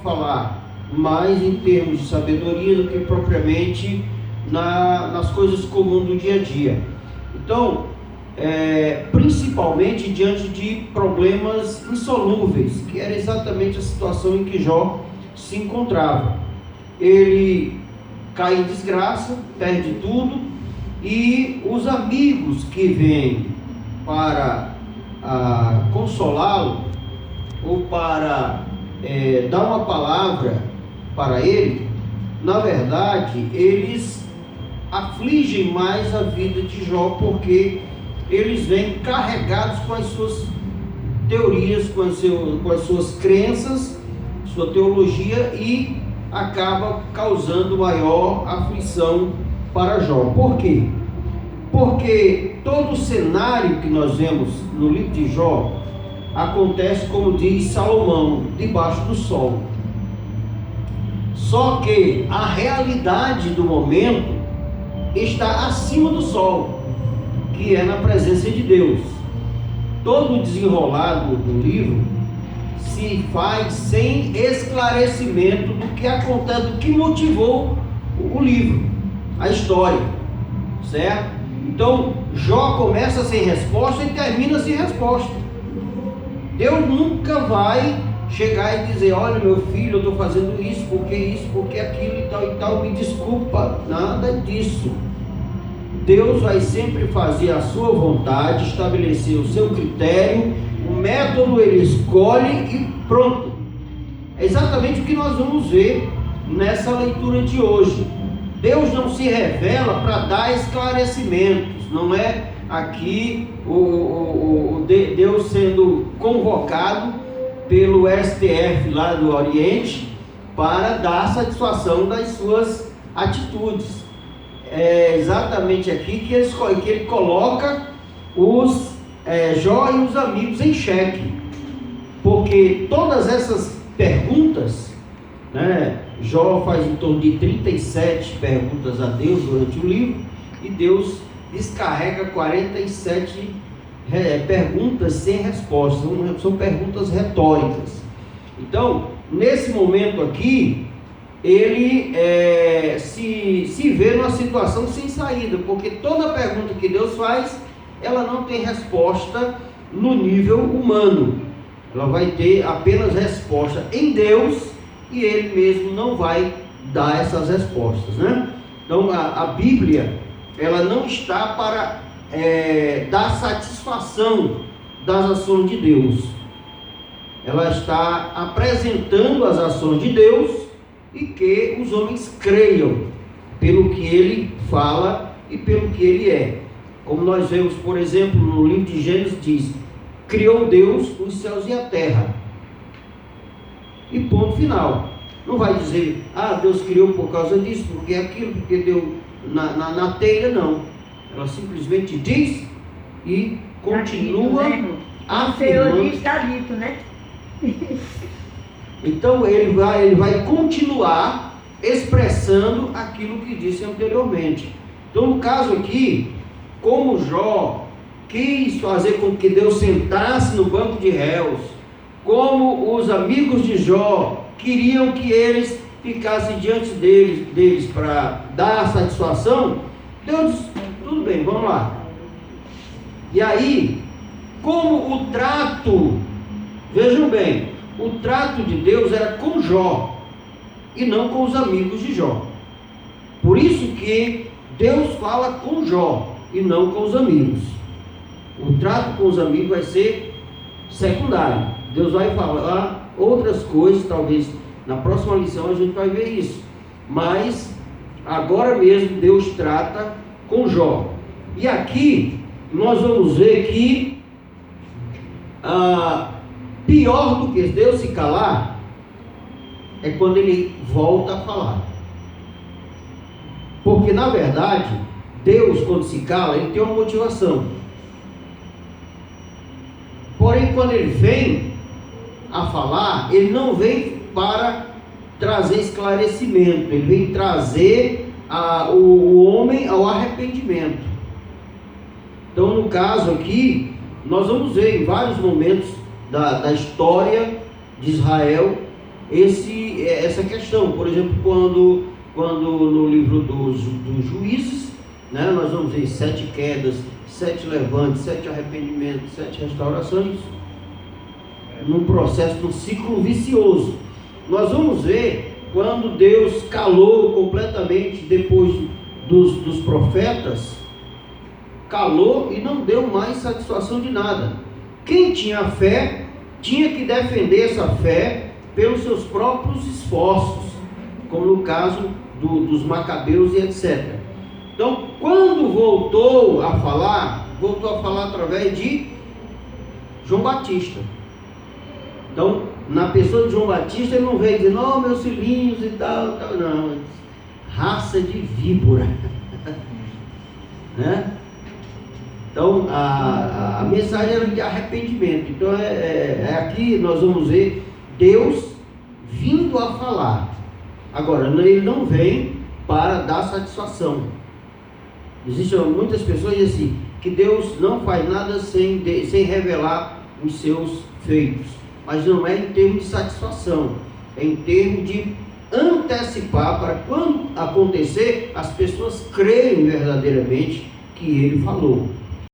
falar mais em termos de sabedoria do que propriamente nas coisas comuns do dia a dia. Então, principalmente diante de problemas insolúveis, que era exatamente a situação em que Jó se encontrava. Ele cai em desgraça, perde tudo, e os amigos que vêm para consolá-lo ou para dar uma palavra para ele, na verdade, eles afligem mais a vida de Jó, porque eles vêm carregados com as suas teorias, com as suas crenças, sua teologia, e acaba causando maior aflição para Jó. Por quê? Porque todo o cenário que nós vemos no livro de Jó acontece, como diz Salomão, debaixo do sol. Só que a realidade do momento está acima do sol, que é na presença de Deus. Todo o desenrolado do livro se faz sem esclarecimento do que acontece, do que motivou o livro, a história, certo? Então, Jó começa sem resposta e termina sem resposta. Deus nunca vai chegar e dizer: olha, meu filho, eu estou fazendo isso, porque aquilo e tal, me desculpa. Nada disso. Deus vai sempre fazer a sua vontade, estabelecer o seu critério, o método ele escolhe e pronto. É exatamente o que nós vamos ver nessa leitura de hoje. Deus não se revela para dar esclarecimentos, não é aqui Deus sendo convocado pelo STF lá do Oriente para dar satisfação das suas atitudes. É exatamente aqui que ele coloca os Jó e os amigos em xeque, porque todas essas perguntas, né, Jó faz em torno de 37 perguntas a Deus durante o livro, e Deus descarrega 47 perguntas sem resposta. São perguntas retóricas. Então, nesse momento aqui, ele se vê numa situação sem saída, porque toda pergunta que Deus faz, ela não tem resposta no nível humano. Ela vai ter apenas resposta em Deus, e ele mesmo não vai dar essas respostas, né? Então a Bíblia, ela não está para dar satisfação das ações de Deus. Ela está apresentando as ações de Deus e que os homens creiam pelo que ele fala e pelo que ele é. Como nós vemos, por exemplo, no livro de Gênesis diz: criou Deus os céus e a terra. E ponto final. Não vai dizer: Deus criou por causa disso, porque aquilo, porque deu na telha, não. Ela simplesmente diz e continua afirmando. Está dito, né? Então ele vai continuar expressando aquilo que disse anteriormente. Então, no caso aqui, como Jó quis fazer com que Deus sentasse no banco de réus, como os amigos de Jó queriam que eles ficassem diante deles para dar satisfação, Deus disse: tudo bem, vamos lá. E aí, como o trato, vejam bem, o trato de Deus era com Jó e não com os amigos de Jó. Por isso que Deus fala com Jó e não com os amigos. O trato com os amigos vai ser secundário. Deus vai falar outras coisas, talvez na próxima lição a gente vai ver isso. Mas agora mesmo Deus trata com Jó. E aqui nós vamos ver que pior do que Deus se calar é quando ele volta a falar. Porque na verdade Deus, quando se cala, ele tem uma motivação. Porém, quando ele vem a falar, ele não vem para trazer esclarecimento, ele vem trazer o homem ao arrependimento. Então, no caso aqui, nós vamos ver em vários momentos da história de Israel essa questão. Por exemplo, quando no livro dos Juízes, né, nós vamos ver 7 quedas, 7 levantes, 7 arrependimentos, 7 restaurações, num processo, num ciclo vicioso. Nós vamos ver quando Deus calou completamente depois dos profetas, calou e não deu mais satisfação de nada. Quem tinha fé tinha que defender essa fé pelos seus próprios esforços, como no caso dos Macabeus e etc. Então, quando voltou a falar através de João Batista. Então, na pessoa de João Batista, ele não veio dizendo, oh, meus filhinhos e tal, não, raça de víbora. Né? Então, a mensagem era de arrependimento. Então, aqui nós vamos ver Deus vindo a falar. Agora, ele não vem para dar satisfação. Existem muitas pessoas que dizem assim, que Deus não faz nada sem revelar os seus feitos. Mas não é em termos de satisfação, é em termos de antecipar para quando acontecer, as pessoas creem verdadeiramente que Ele falou.